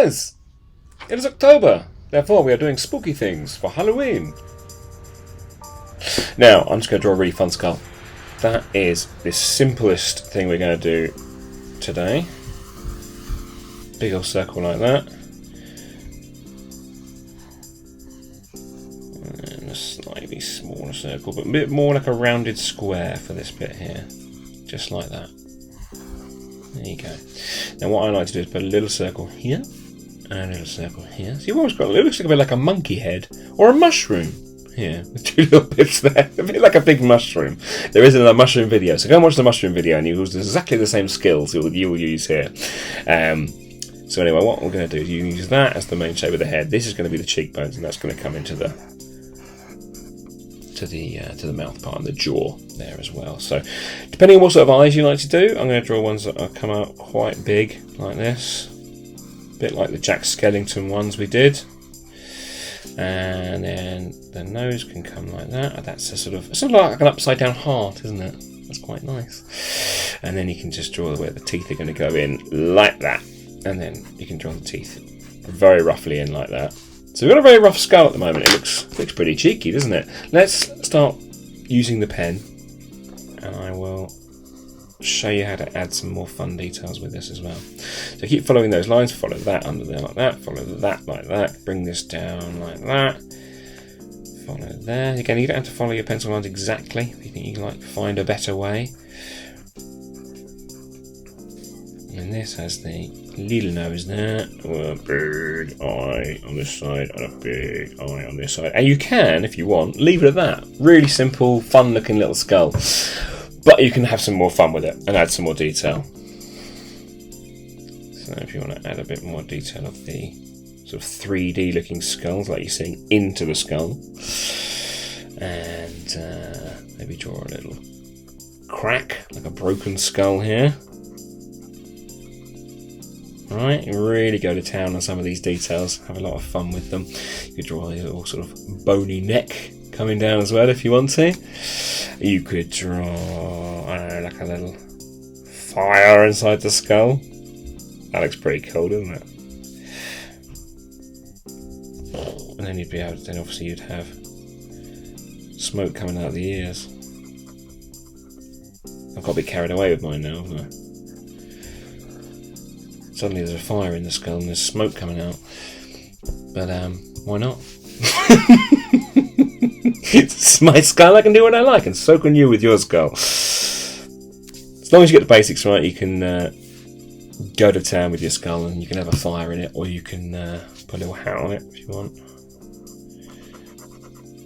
guys, it is October. Therefore, we are doing spooky things for Halloween. Now, I'm just going to draw a really fun skull. That is the simplest thing we're going to do today. Big old circle like that. And a slightly smaller circle, but a bit more like a rounded square for this bit here. Just like that. There you go. Now what I like to do is put a little circle here and a little circle here. So you've almost got, it looks like a bit like a monkey head or a mushroom here with two little bits there. A bit like a big mushroom. There is another mushroom video, so go and watch the mushroom video and you'll use exactly the same skills you will use here. So anyway, what we're going to do is you use that as the main shape of the head. This is going to be the cheekbones, and that's going to come into the mouth part and the jaw there as well. So depending on what sort of eyes you like to do, I'm going to draw ones that come out quite big like this, a bit like the Jack Skellington ones we did. And then the nose can come like that. That's a sort of like an upside down heart, isn't it? That's quite nice. And then you can just draw where the teeth are going to go in like that. And then you can draw the teeth very roughly in like that. So we've got a very rough skull at the moment. It looks pretty cheeky, doesn't it? Let's start using the pen, and I will show you how to add some more fun details with this as well. So keep following those lines. Follow that under there like that. Follow that like that. Bring this down like that. Follow there. Again, you don't have to follow your pencil lines exactly. If you think you can find a better way. And this has the little nose there, a big eye on this side, and a big eye on this side. And you can, if you want, leave it at that. Really simple, fun-looking little skull. But you can have some more fun with it and add some more detail. So if you want to add a bit more detail of the sort of 3D-looking skulls, like you're seeing into the skull, and maybe draw a little crack, like a broken skull here. Right, really go to town on some of these details, have a lot of fun with them. You could draw a little sort of bony neck coming down as well if you want to. You could draw, I don't know, like a little fire inside the skull. That looks pretty cool, doesn't it? And then you'd be able to, then obviously you'd have smoke coming out of the ears. I've got to be carried away with mine now, haven't I? Suddenly there's a fire in the skull and there's smoke coming out. But why not? It's my skull, I can do what I like, and so can you with your skull. As long as you get the basics right, you can go to town with your skull and you can have a fire in it, or you can put a little hat on it if you want.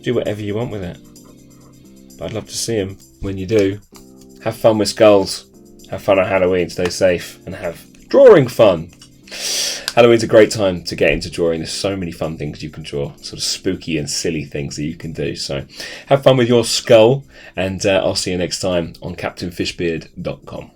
Do whatever you want with it. But I'd love to see them when you do. Have fun with skulls. Have fun on Halloween, stay safe, and have drawing fun. Halloween's a great time to get into drawing. There's so many fun things you can draw, sort of spooky and silly things that you can do. So have fun with your skull, and I'll see you next time on CaptainFishbeard.com.